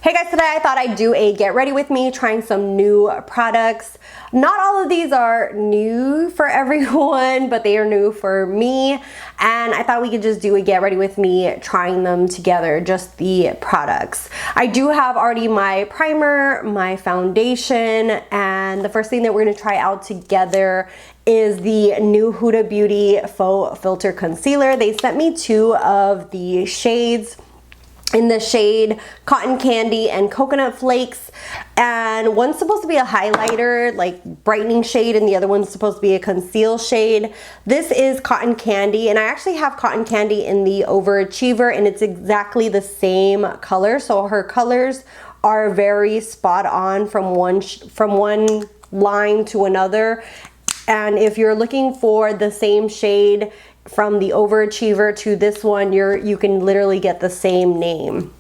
Hey guys, today I thought I'd do a get ready with me trying some new products. Not all of these are new for everyone, but they are new for me. And I thought we could just do a get ready with me trying them together, just the products. I do have already my primer, my foundation, and the first thing that we're gonna try out together is the new Huda Beauty Faux Filter Concealer. They sent me two of the shades in the shade Cotton Candy and Coconut Flakes, and one's supposed to be a highlighter, like brightening shade, and the other one's supposed to be a conceal shade. This is Cotton Candy, and I actually have Cotton Candy in the Overachiever, and it's exactly the same color, so her colors are very spot on from one line to another. And if you're looking for the same shade from the Overachiever to this one, you can literally get the same name.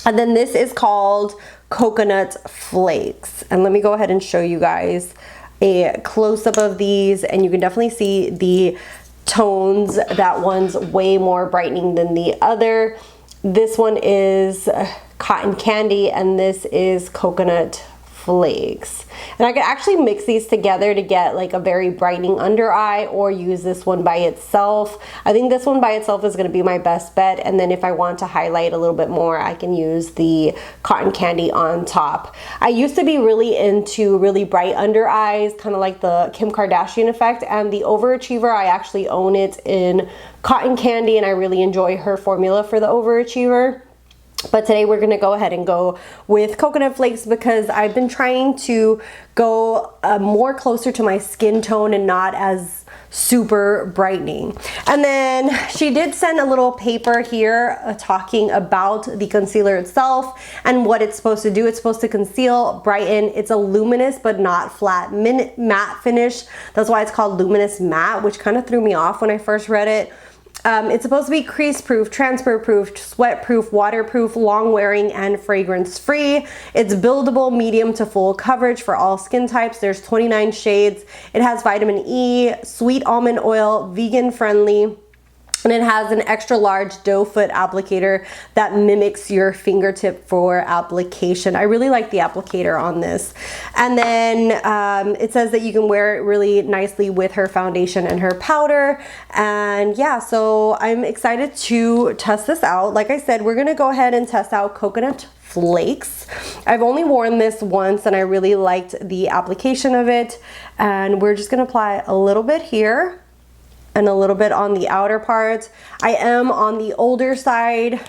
And then this is called Coconut Flakes. And let me go ahead and show you guys a close-up of these, and you can definitely see the tones. That one's way more brightening than the other. This one is Cotton Candy and this is Coconut Flakes. And I could actually mix these together to get like a very brightening under eye, or use this one by itself. I think this one by itself is going to be my best bet, and then if I want to highlight a little bit more, I can use the Cotton Candy on top. I used to be really into really bright under eyes, kind of like the Kim Kardashian effect, and the Overachiever, I actually own it in Cotton Candy, and I really enjoy her formula for the Overachiever. But today we're gonna go ahead and go with Coconut Flakes because I've been trying to go more closer to my skin tone and not as super brightening. And then she did send a little paper here talking about the concealer itself and what it's supposed to do. It's supposed to conceal, brighten. It's a luminous but not flat matte finish. That's why it's called luminous matte, which kind of threw me off when I first read it. It's supposed to be crease proof, transfer proof, sweat proof, waterproof, long wearing, and fragrance free. It's buildable, medium to full coverage for all skin types. There's 29 shades. It has vitamin E, sweet almond oil, vegan friendly, and it has an extra large doe foot applicator that mimics your fingertip for application. I really like the applicator on this. And then it says that you can wear it really nicely with her foundation and her powder. And yeah, so I'm excited to test this out. Like I said, we're gonna go ahead and test out Coconut Flakes. I've only worn this once and I really liked the application of it. And we're just gonna apply a little bit here and a little bit on the outer part. I am on the older side.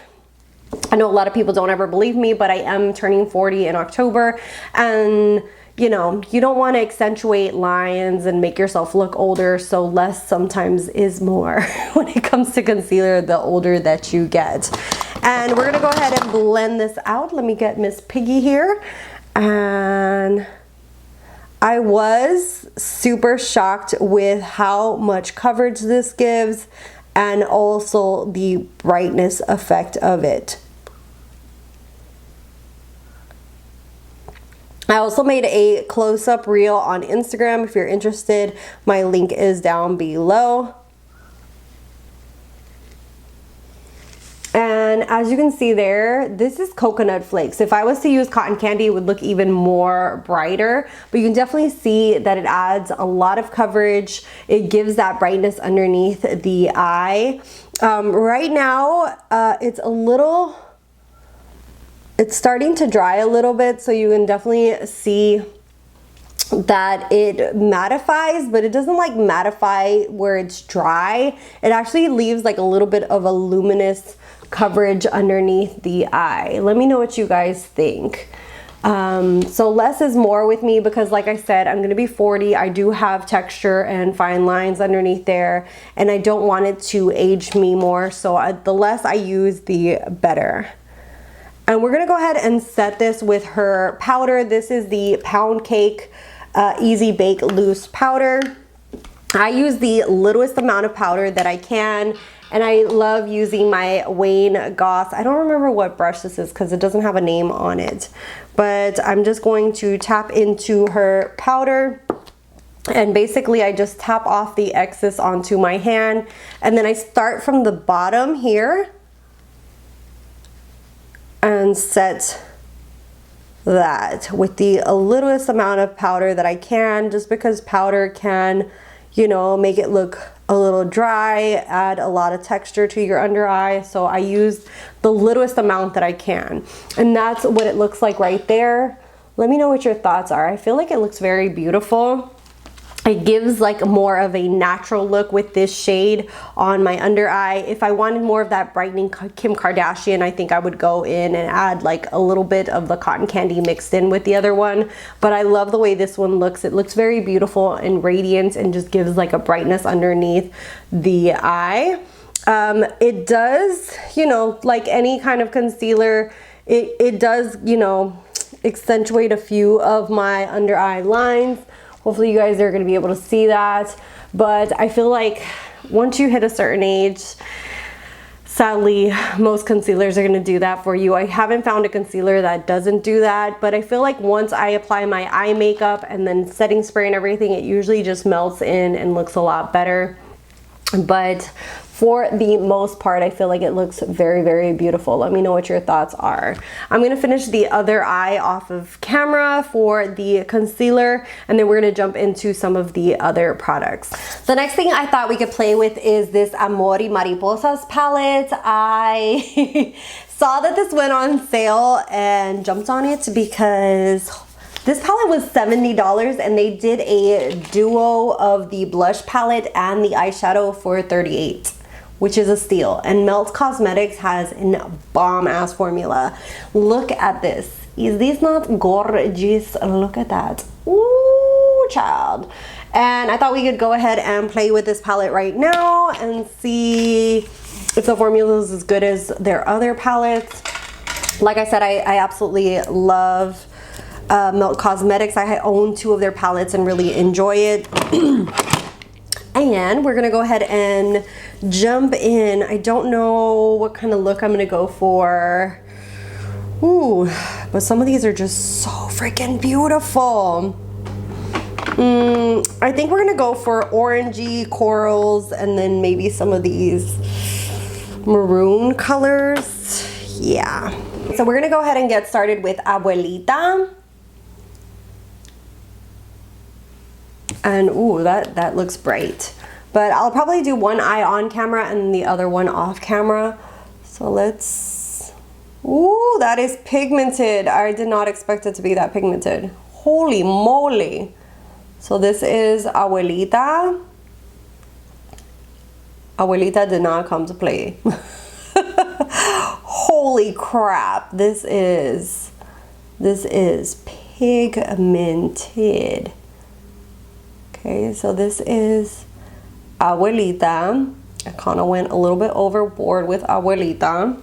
I know a lot of people don't ever believe me, but I am turning 40 in October, and you know, you don't want to accentuate lines and make yourself look older, so less sometimes is more when it comes to concealer the older that you get. And we're gonna go ahead and blend this out. Let me get Miss Piggy here. And I was super shocked with how much coverage this gives and also the brightness effect of it. I also made a close-up reel on Instagram. If you're interested, my link is down below. And as you can see there, this is Coconut Flakes. If I was to use Cotton Candy, it would look even more brighter, but you can definitely see that it adds a lot of coverage. It gives that brightness underneath the eye. Right now, it's starting to dry a little bit, so you can definitely see that it mattifies, but it doesn't like mattify where it's dry. It actually leaves like a little bit of a luminous coverage underneath the eye. Let me know what you guys think. So less is more with me because like I said, I'm gonna be 40. I do have texture and fine lines underneath there, and I don't want it to age me more, so the less I use, the better. And we're gonna go ahead and set this with her powder. This is the Pound Cake Easy Bake Loose Powder. I use the littlest amount of powder that I can, and I love using my Wayne Goss. I don't remember what brush this is because it doesn't have a name on it, but I'm just going to tap into her powder, and basically I just tap off the excess onto my hand, and then I start from the bottom here and set that with the littlest amount of powder that I can, just because powder can, you know, make it look a little dry, add a lot of texture to your under eye. So I use the littlest amount that I can. And that's what it looks like right there. Let me know what your thoughts are. I feel like it looks very beautiful. It gives like more of a natural look with this shade on my under eye. If I wanted more of that brightening Kim Kardashian, I think I would go in and add like a little bit of the cotton candy mixed in with the other one. But I love the way this one looks. It looks very beautiful and radiant and just gives like a brightness underneath the eye. It does, you know, like any kind of concealer, it does, you know, accentuate a few of my under eye lines. Hopefully you guys are going to be able to see that, but I feel like once you hit a certain age, sadly, most concealers are going to do that for you. I haven't found a concealer that doesn't do that, but I feel like once I apply my eye makeup and then setting spray and everything, it usually just melts in and looks a lot better. But for the most part, I feel like it looks very, very beautiful. Let me know what your thoughts are. I'm gonna finish the other eye off of camera for the concealer, and then we're gonna jump into some of the other products. The next thing I thought we could play with is this Amor Mariposas palette. I saw that this went on sale and jumped on it because this palette was $70 and they did a duo of the blush palette and the eyeshadow for $38, which is a steal. And Melt Cosmetics has a bomb ass formula. Look at this. Is this not gorgeous? Look at that. Ooh, child. And I thought we could go ahead and play with this palette right now and see if the formula is as good as their other palettes. Like I said, I absolutely love Melt Cosmetics. I own 2 of their palettes and really enjoy it. And we're gonna go ahead and jump in. I don't know what kind of look I'm gonna go for. Ooh, but some of these are just so freaking beautiful. I think we're gonna go for orangey corals and then maybe some of these maroon colors. Yeah. So we're gonna go ahead and get started with Abuelita. And ooh, that looks bright. But I'll probably do one eye on camera and the other one off camera. So let's, ooh, that is pigmented. I did not expect it to be that pigmented. Holy moly. So this is Abuelita. Abuelita did not come to play. Holy crap. This is pigmented. Okay, so this is Abuelita. I kind of went a little bit overboard with Abuelita.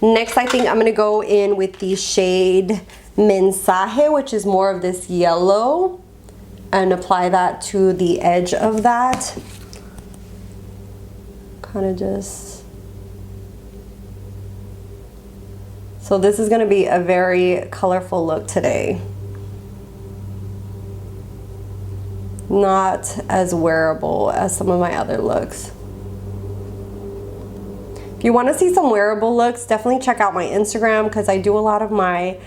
Next, I think I'm going to go in with the shade Mensaje, which is more of this yellow, and apply that to the edge of that. Kind of just... So this is going to be a very colorful look today. Not as wearable as some of my other looks. If you want to see some wearable looks, definitely check out my Instagram because I do a lot of my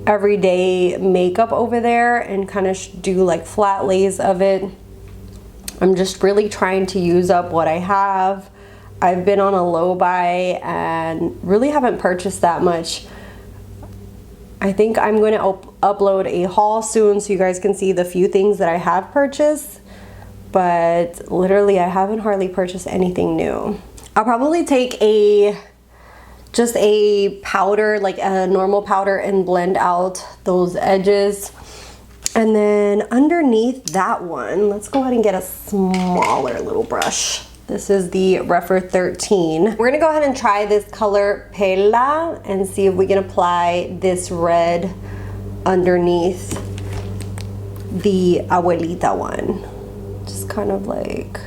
everyday makeup over there and kind of do like flat lays of it. I'm just really trying to use up what I have. I've been on a low buy and really haven't purchased that much. I think I'm going to upload a haul soon so you guys can see the few things that I have purchased, but literally I haven't hardly purchased anything new. I'll probably take just a powder, like a normal powder, and blend out those edges. And then underneath that one, let's go ahead and get a smaller little brush. This is the Refer 13. We're gonna go ahead and try this color Pela and see if we can apply this red underneath the Abuelita one. Just kind of like...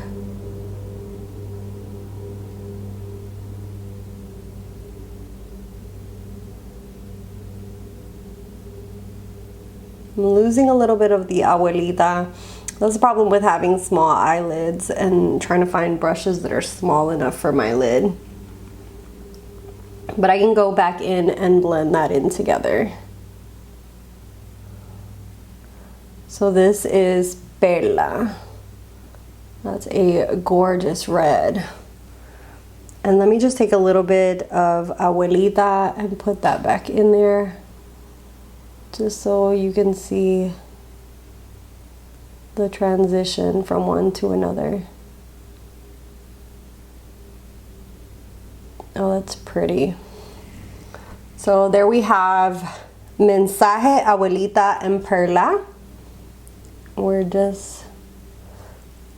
I'm losing a little bit of the Abuelita. That's the problem with having small eyelids and trying to find brushes that are small enough for my lid. But I can go back in and blend that in together. So this is Perla. That's a gorgeous red. And let me just take a little bit of Abuelita and put that back in there, just so you can see the transition from one to another. Oh, that's pretty. So there we have Mensaje, Abuelita, and Perla. We're just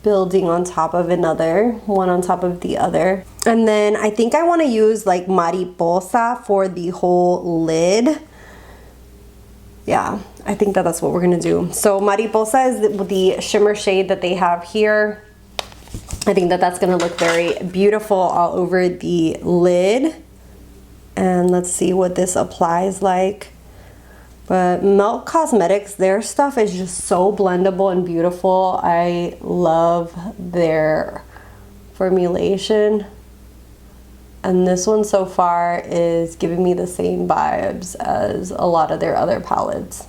building on top of another, one on top of the other. And then I think I want to use like Mariposa for the whole lid. Yeah, I think that that's what we're gonna do. So Mariposa is the shimmer shade that they have here. I think that that's gonna look very beautiful all over the lid. And let's see what this applies like. But Melt Cosmetics, their stuff is just so blendable and beautiful. I love their formulation. And this one so far is giving me the same vibes as a lot of their other palettes.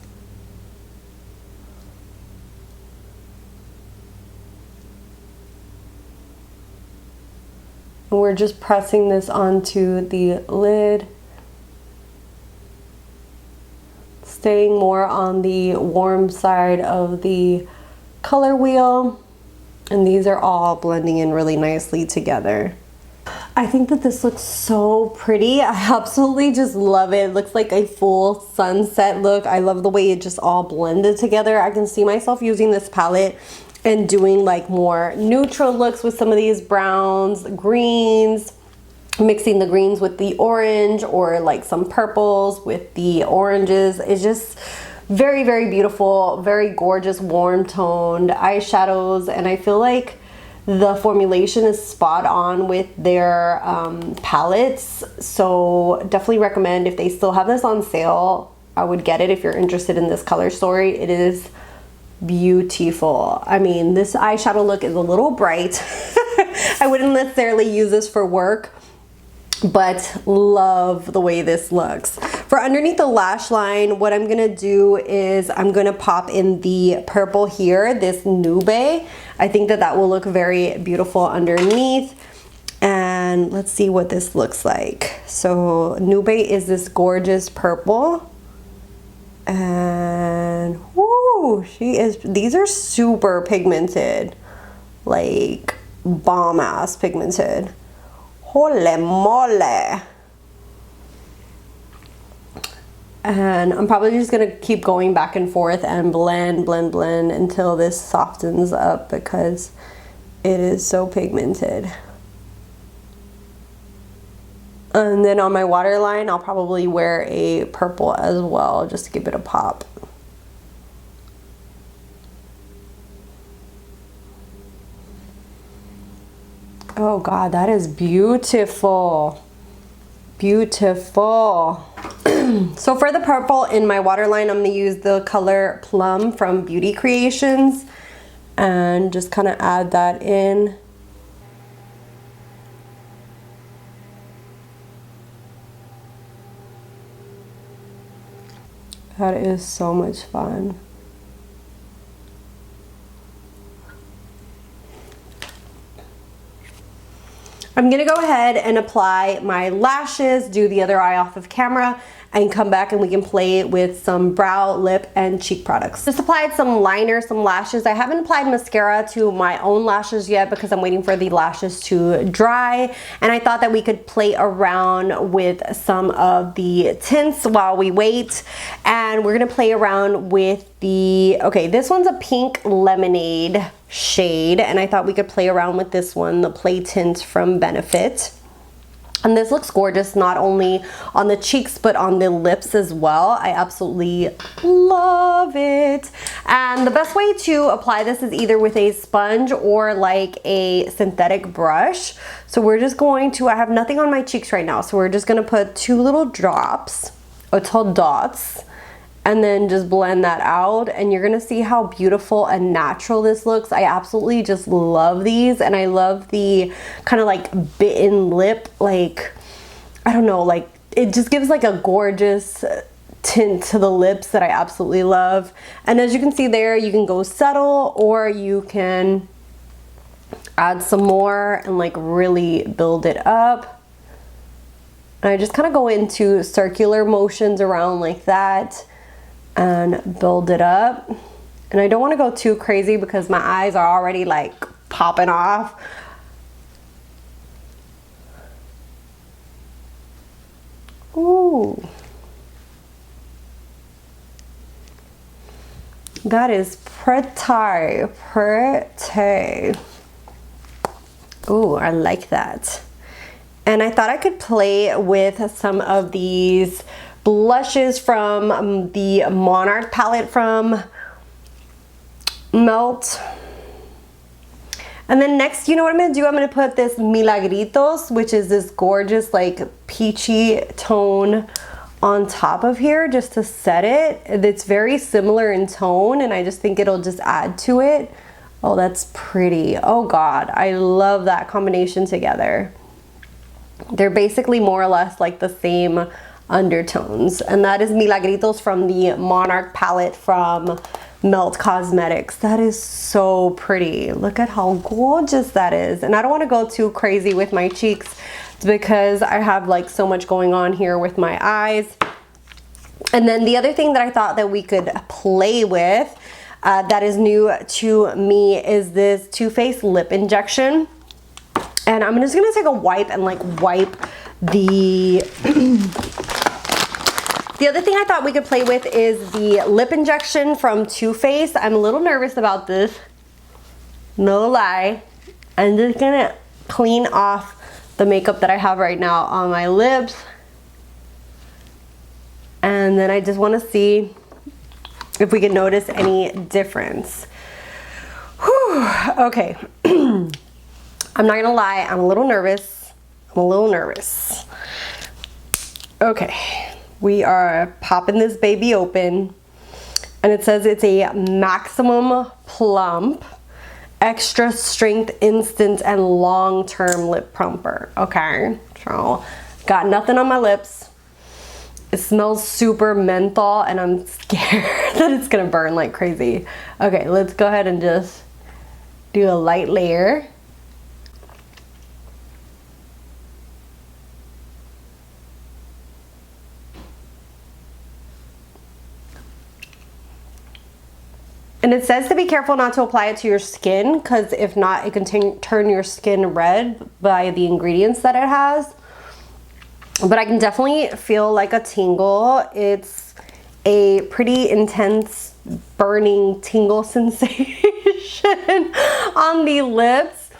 And we're just pressing this onto the lid, staying more on the warm side of the color wheel. And these are all blending in really nicely together. I think that this looks so pretty. I absolutely just love it. It looks like a full sunset look. I love the way it just all blended together. I can see myself using this palette and doing like more neutral looks with some of these browns, greens, mixing the greens with the orange, or like some purples with the oranges. It's just very, very beautiful, very gorgeous, warm toned eyeshadows. And I feel like the formulation is spot on with their palettes. So definitely recommend, if they still have this on sale, I would get it if you're interested in this color story. It is beautiful. I mean, this eyeshadow look is a little bright. I wouldn't necessarily use this for work, but love the way this looks. For underneath the lash line, what I'm gonna do is I'm gonna pop in the purple here, this Nube. I think that that will look very beautiful underneath. And let's see what this looks like. So Nube is this gorgeous purple. And whoo, these are super pigmented, like bomb ass pigmented. Holy moly. And I'm probably just gonna keep going back and forth and blend until this softens up, because it is so pigmented. And then on my waterline, I'll probably wear a purple as well, just to give it a pop. Oh God, that is beautiful. Beautiful. So for the purple in my waterline, I'm gonna use the color Plum from Beauty Creations and just kind of add that in. That is so much fun. I'm gonna go ahead and apply my lashes, do the other eye off of camera, and come back and we can play with some brow, lip, and cheek products. Just applied some liner, some lashes. I haven't applied mascara to my own lashes yet because I'm waiting for the lashes to dry. And I thought that we could play around with some of the tints while we wait. And we're gonna play around with okay, this one's a pink lemonade shade, and I thought we could play around with this one, the Playtint from Benefit. And this looks gorgeous, not only on the cheeks, but on the lips as well. I absolutely love it. And the best way to apply this is either with a sponge or like a synthetic brush. So we're just going to, I have nothing on my cheeks right now, so we're just gonna put 2 little drops, or 2 dots, and then just blend that out, and you're gonna see how beautiful and natural this looks. I absolutely just love these, and I love the kind of like bitten lip, like, I don't know, like it just gives like a gorgeous tint to the lips that I absolutely love. And as you can see there, you can go subtle or you can add some more and like really build it up. And I just kind of go into circular motions around like that and build it up. And I don't want to go too crazy because my eyes are already like popping off. Ooh. That is pretty, pretty. Ooh, I like that. And I thought I could play with some of these blushes from the Monarch palette from Melt. And then next, you know what I'm gonna do? I'm gonna put this Milagritos, which is this gorgeous like peachy tone on top of here just to set it. It's very similar in tone and I just think it'll just add to it. Oh, that's pretty. Oh God, I love that combination together. They're basically more or less like the same undertones. And that is Milagritos from the Monarch palette from Melt Cosmetics. That is so pretty. Look at how gorgeous that is. And I don't want to go too crazy with my cheeks because I have like so much going on here with my eyes. And then the other thing that I thought that we could play with that is new to me is this Too Faced lip injection. And I'm just gonna take a wipe and like wipe the The other thing I thought we could play with is the lip injection from Too Faced. I'm a little nervous about this, no lie. I'm just gonna clean off the makeup that I have right now on my lips. And then I just wanna see if we can notice any difference. Whew, okay. I'm not gonna lie, I'm a little nervous. Okay. We are popping this baby open and it says it's a maximum plump, extra strength, instant and long-term lip plumper. Okay, so got nothing on my lips. It smells super menthol and I'm scared that it's gonna burn like crazy. Okay, let's go ahead and just do a light layer. And it says to be careful not to apply it to your skin because if not, it can turn your skin red by the ingredients that it has. But I can definitely feel like a tingle. It's a pretty intense burning tingle sensation on the lips.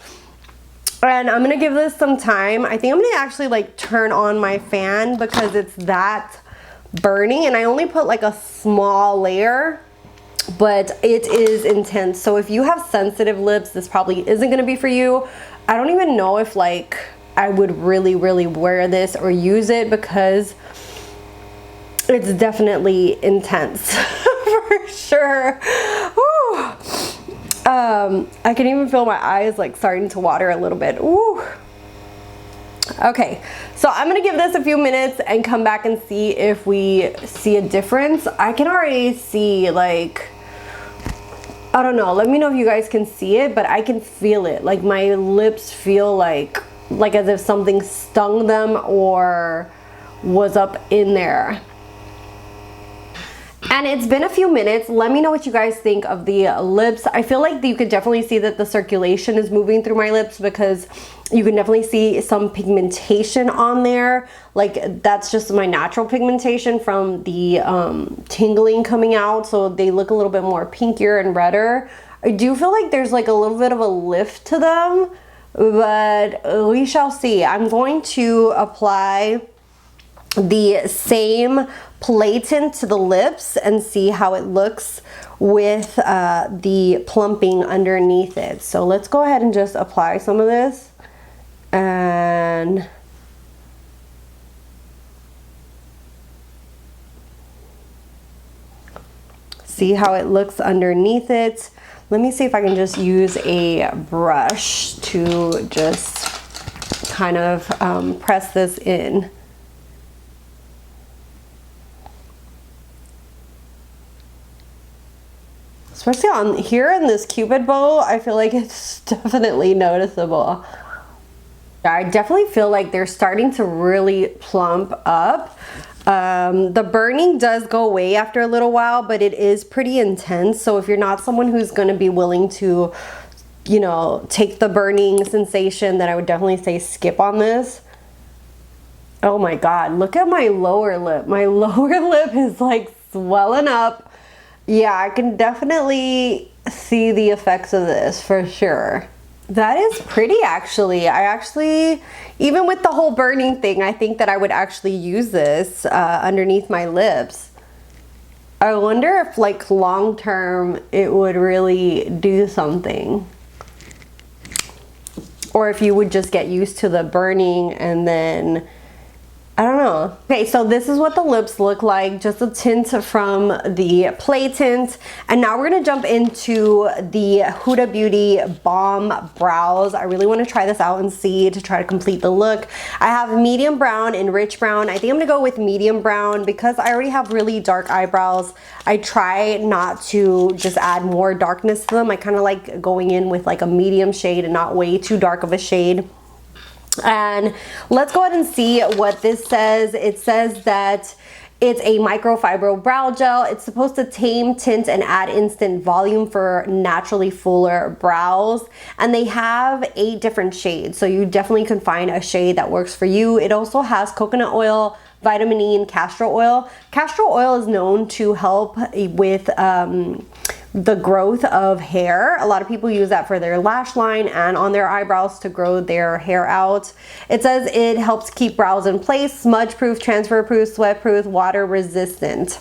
And I'm gonna give this some time. I think I'm gonna actually like turn on my fan because it's that burning, and I only put like a small layer. But it is intense. So if you have sensitive lips, this probably isn't gonna be for you. I don't even know if like I would really wear this or use it because it's definitely intense for sure. Woo. I can even feel my eyes like starting to water a little bit. Ooh. Okay, so I'm gonna give this a few minutes and come back and see if we see a difference. I can already see like, I don't know, let me know if you guys can see it, but I can feel it. Like my lips feel like as if something stung them or was up in there. And it's been a few minutes. Let me know what you guys think of the lips. I feel like you could definitely see that the circulation is moving through my lips because you can definitely see some pigmentation on there. Like that's just my natural pigmentation from the tingling coming out. So they look a little bit more pinkier and redder. I do feel like there's like a little bit of a lift to them, but we shall see. I'm going to apply the same Playtint to the lips and see how it looks with the plumping underneath it. So let's go ahead and just apply some of this and see how it looks underneath it. Let me see if I can just use a brush to just kind of press this in. Especially on here in this Cupid bow, I feel like it's definitely noticeable. I definitely feel like they're starting to really plump up. The burning does go away after a little while, but it is pretty intense. So if you're not someone who's going to be willing to, you know, take the burning sensation, then I would definitely say skip on this. Oh my God, look at my lower lip. My lower lip is like swelling up. Yeah, I can definitely see the effects of this for sure. That is pretty actually. I actually, even with the whole burning thing, I think that I would actually use this underneath my lips. I wonder if like long term it would really do something. Or if you would just get used to the burning and then, I don't know. Okay, so this is what the lips look like, just a tint from the Playtint. And now we're gonna jump into the Huda Beauty Balm Brows. I really wanna try this out and see to try to complete the look. I have medium brown and rich brown. I think I'm gonna go with medium brown because I already have really dark eyebrows. I try not to just add more darkness to them. I kind of like going in with like a medium shade and not way too dark of a shade. And let's go ahead and see what this says. It says that it's a microfiber brow gel. It's supposed to tame, tint, and add instant volume for naturally fuller brows. And they have 8 different shades, so you definitely can find a shade that works for you. It also has coconut oil, vitamin E, and castor oil. Castor oil is known to help with the growth of hair. A lot of people use that for their lash line and on their eyebrows to grow their hair out. It says it helps keep brows in place, smudge proof, transfer proof, sweat proof, water resistant.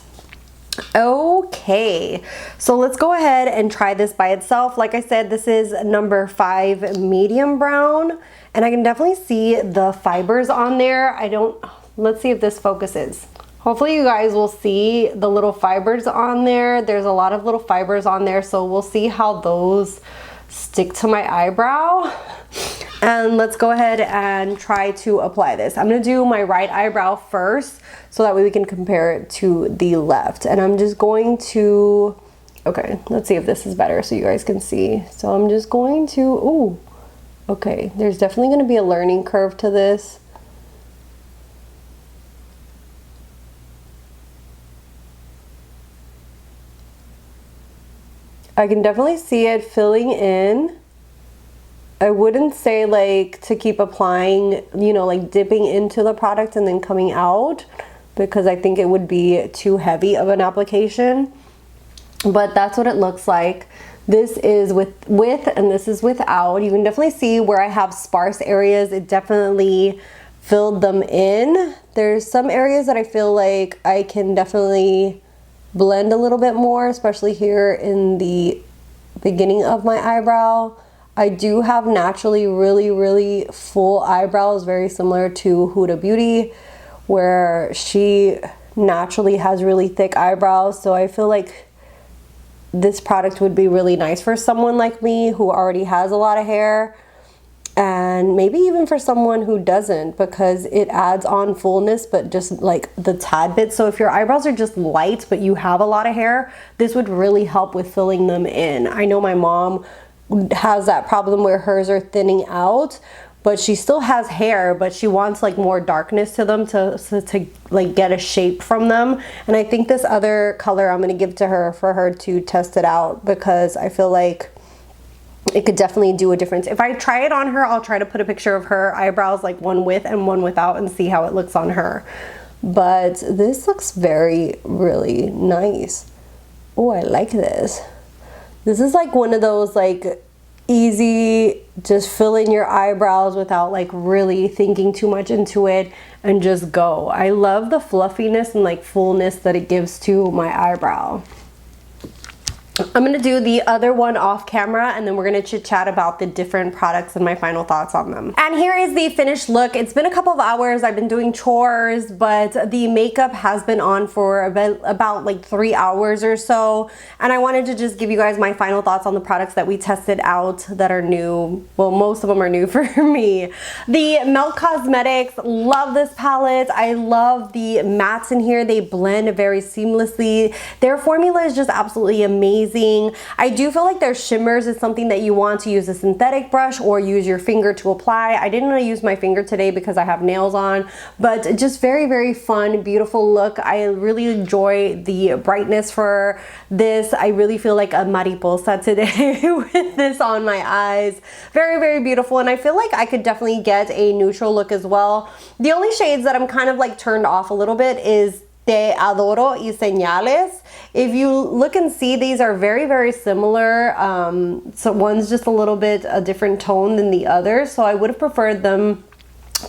Okay, so let's go ahead and try this by itself. Like I said, this is number 5 medium brown, and I can definitely see the fibers on there. Let's see if this focuses. Hopefully you guys will see the little fibers on there. There's a lot of little fibers on there, so we'll see how those stick to my eyebrow. And let's go ahead and try to apply this. I'm gonna do my right eyebrow first, so that way we can compare it to the left. And I'm just going to, okay, let's see if this is better so you guys can see. So I'm just going to, ooh, okay, there's definitely gonna be a learning curve to this. I can definitely see it filling in. I wouldn't say like to keep applying, you know, like dipping into the product and then coming out, because I think it would be too heavy of an application. But that's what it looks like. This is with and this is without. You can definitely see where I have sparse areas. It definitely filled them in. There's some areas that I feel like I can definitely blend a little bit more, especially here in the beginning of my eyebrow. I do have naturally really full eyebrows, very similar to Huda Beauty, where she naturally has really thick eyebrows. So I feel like this product would be really nice for someone like me who already has a lot of hair, and maybe even for someone who doesn't, because it adds on fullness, but just like the tad bit. So if your eyebrows are just light but you have a lot of hair, this would really help with filling them in. I know my mom has that problem where hers are thinning out, but she still has hair, but she wants like more darkness to them to like get a shape from them. And I think this other color I'm gonna give to her for her to test it out, because I feel like it could definitely do a difference. If I try it on her, I'll try to put a picture of her eyebrows, like one with and one without, and see how it looks on her. But this looks really nice. Oh, I like this. This is like one of those like easy, just fill in your eyebrows without like really thinking too much into it and just go. I love the fluffiness and like fullness that it gives to my eyebrow. I'm gonna do the other one off camera, and then we're gonna chit chat about the different products and my final thoughts on them. And here is the finished look. It's been a couple of hours. I've been doing chores, but the makeup has been on for about like 3 hours or so. And I wanted to just give you guys my final thoughts on the products that we tested out that are new. Well, most of them are new for me. The Melt Cosmetics, love this palette. I love the mattes in here. They blend very seamlessly. Their formula is just absolutely amazing. amazing. I do feel like their shimmers is something that you want to use a synthetic brush or use your finger to apply. I didn't want to use my finger today because I have nails on, but just very, very fun, beautiful look. I really enjoy the brightness for this. I really feel like a mariposa today with this on my eyes. Very, very beautiful, and I feel like I could definitely get a neutral look as well. The only shades that I'm kind of like turned off a little bit is Te Adoro y Señales. If you look and see, these are very, very similar. So one's just a little bit a different tone than the other, so I would have preferred them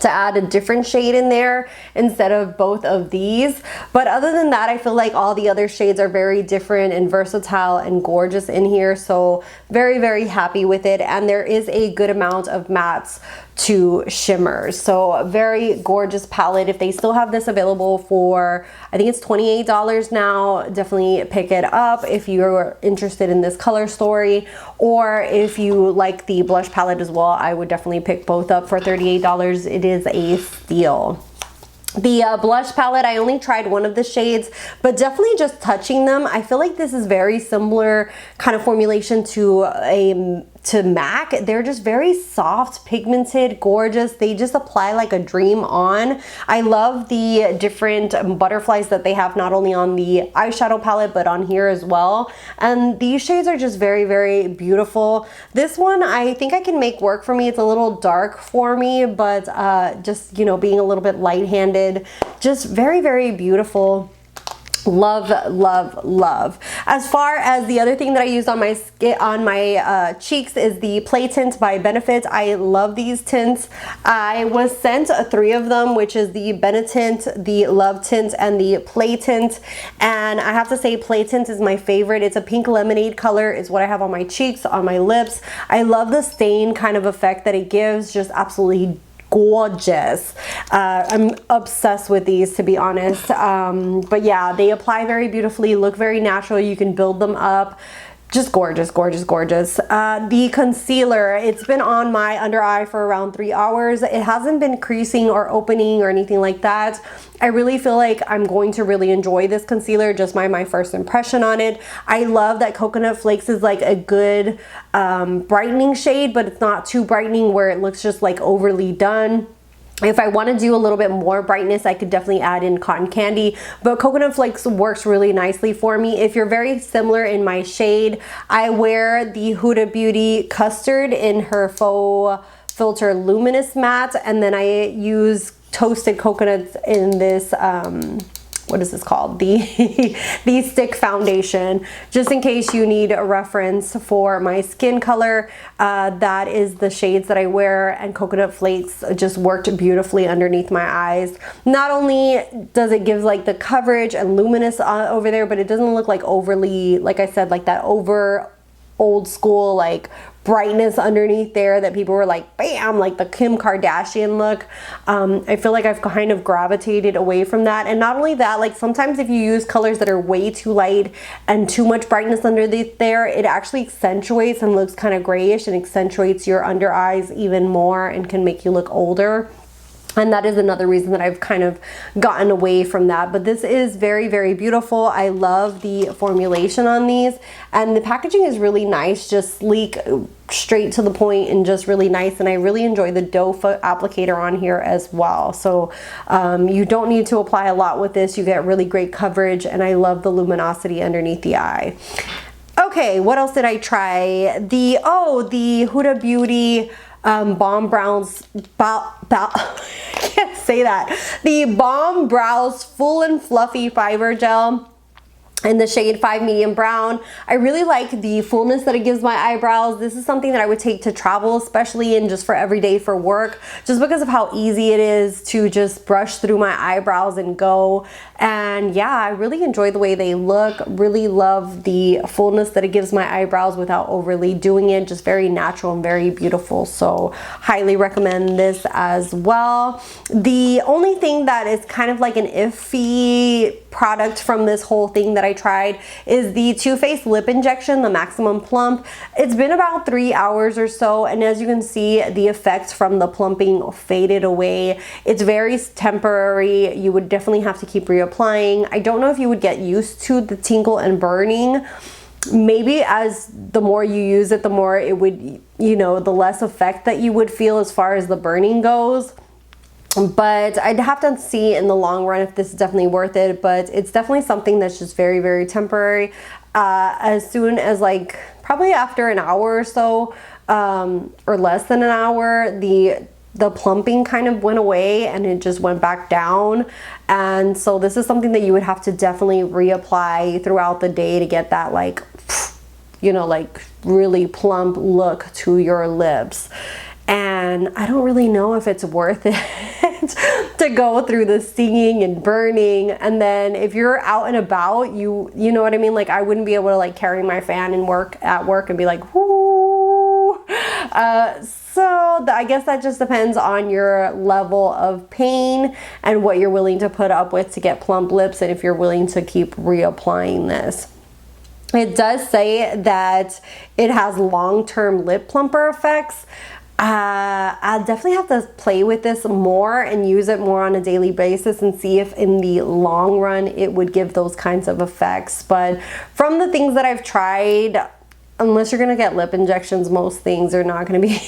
to add a different shade in there instead of both of these. But other than that, I feel like all the other shades are very different and versatile and gorgeous in here, so very, very happy with it. And there is a good amount of mattes to shimmers, so a very gorgeous palette. If they still have this available for, I think it's $28 now, definitely pick it up if you're interested in this color story, or if you like the blush palette as well, I would definitely pick both up for $38. It is a steal. The blush palette, I only tried one of the shades, but definitely just touching them, I feel like this is very similar kind of formulation to MAC. They're just very soft, pigmented, gorgeous. They just apply like a dream on. I love the different butterflies that they have not only on the eyeshadow palette but on here as well. And these shades are just very, very beautiful. This one I think I can make work for me. It's a little dark for me, but just, you know, being a little bit light-handed, just very, very beautiful. Love, love, love. As far as the other thing that I used on my skin, on my cheeks, is the Playtint by Benefit. I love these tints. I was sent 3 of them, which is the Benetint, the Love Tint, and the Playtint. And I have to say Playtint is my favorite. It's a pink lemonade color, is what I have on my cheeks, on my lips. I love the stain kind of effect that it gives, just absolutely gorgeous. I'm obsessed with these, to be honest. But yeah, they apply very beautifully, look very natural. You can build them up. Just gorgeous, gorgeous, gorgeous. The concealer, it's been on my under eye for around 3 hours. It hasn't been creasing or opening or anything like that. I really feel like I'm going to really enjoy this concealer, just my first impression on it. I love that Coconut Flakes is like a good brightening shade, but it's not too brightening where it looks just like overly done. If I want to do a little bit more brightness, I could definitely add in Cotton Candy, but Coconut Flakes works really nicely for me. If you're very similar in my shade, I wear the Huda Beauty Custard in her Faux Filter Luminous Matte, and then I use Toasted Coconuts in this, what is this called? The Stick Foundation, just in case you need a reference for my skin color. That is the shades that I wear, and Coconut Flakes just worked beautifully underneath my eyes. Not only does it give like the coverage and luminous over there, but it doesn't look like overly, like I said, like that over old school like brightness underneath there that people were like, bam, like the Kim Kardashian look. I feel like I've kind of gravitated away from that. And not only that, like sometimes if you use colors that are way too light and too much brightness underneath there, it actually accentuates and looks kind of grayish and accentuates your under eyes even more and can make you look older. And that is another reason that I've kind of gotten away from that. But this is very, very beautiful. I love the formulation on these. And the packaging is really nice, just sleek, straight to the point, and just really nice. And I really enjoy the doe foot applicator on here as well. So you don't need to apply a lot with this. You get really great coverage, and I love the luminosity underneath the eye. Okay, what else did I try? The Huda Beauty Balm Brows, can't say that. The Balm Brows Full and Fluffy Fiber Gel in the shade 5 Medium Brown. I really like the fullness that it gives my eyebrows. This is something that I would take to travel, especially in just for everyday for work, just because of how easy it is to just brush through my eyebrows and go. And yeah, I really enjoy the way they look. Really love the fullness that it gives my eyebrows without overly doing it. Just very natural and very beautiful. So highly recommend this as well. The only thing that is kind of like an iffy product from this whole thing that I tried is the Too Faced Lip Injection, the Maximum Plump. It's been about 3 hours or so, and as you can see, the effects from the plumping faded away. It's very temporary. You would definitely have to keep reapplying. I don't know if you would get used to the tingle and burning, maybe as the more you use it, the more it would, you know, the less effect that you would feel as far as the burning goes. But I'd have to see in the long run if this is definitely worth it. But it's definitely something that's just very, very temporary. As soon as, like, probably after an hour or so, or less than an hour, the plumping kind of went away and it just went back down. And so this is something that you would have to definitely reapply throughout the day to get that, like, you know, like really plump look to your lips. And I don't really know if it's worth it to go through the stinging and burning. And then if you're out and about, you know what I mean? Like, I wouldn't be able to, like, carry my fan and at work and be like, whoo. So I guess that just depends on your level of pain and what you're willing to put up with to get plump lips, and if you're willing to keep reapplying this. It does say that it has long-term lip plumper effects. I'll definitely have to play with this more and use it more on a daily basis and see if in the long run it would give those kinds of effects. But from the things that I've tried, unless you're gonna get lip injections, most things are not gonna be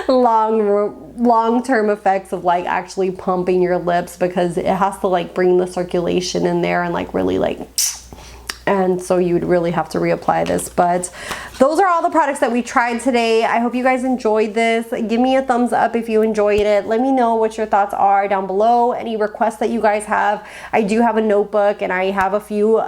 long-term effects of, like, actually pumping your lips, because it has to, like, bring the circulation in there and, like, really, like, and so you would really have to reapply this. But those are all the products that we tried today. I hope you guys enjoyed this. Give me a thumbs up if you enjoyed it. Let me know what your thoughts are down below. Any requests that you guys have. I do have a notebook and I have a few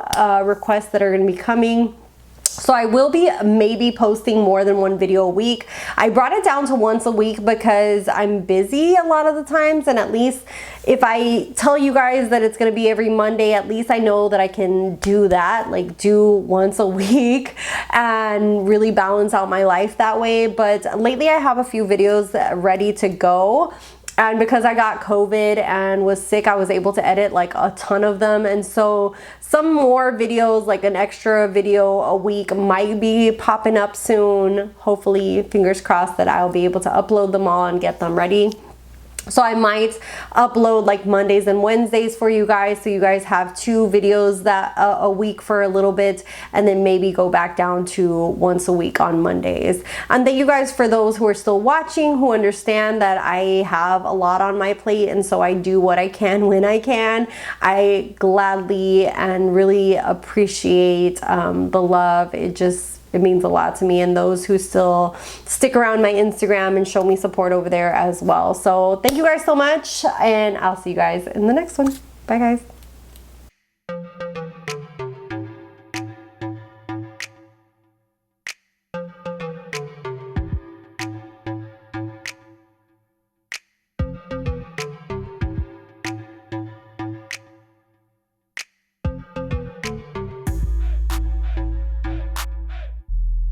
requests that are going to be coming. So I will be maybe posting more than one video a week. I brought it down to once a week because I'm busy a lot of the times, and at least if I tell you guys that it's gonna be every Monday, at least I know that I can do that, like do once a week and really balance out my life that way. But lately I have a few videos ready to go. And because I got COVID and was sick, I was able to edit like a ton of them. And so some more videos, like an extra video a week, might be popping up soon. Hopefully, fingers crossed, that I'll be able to upload them all and get them ready. So I might upload like Mondays and Wednesdays for you guys, so you guys have 2 videos that a week for a little bit, and then maybe go back down to once a week on Mondays. And thank you guys for those who are still watching, who understand that I have a lot on my plate, and so I do what I can when I can. I gladly and really appreciate the love. It means a lot to me, and those who still stick around my Instagram and show me support over there as well. So thank you guys so much, and I'll see you guys in the next one. Bye guys.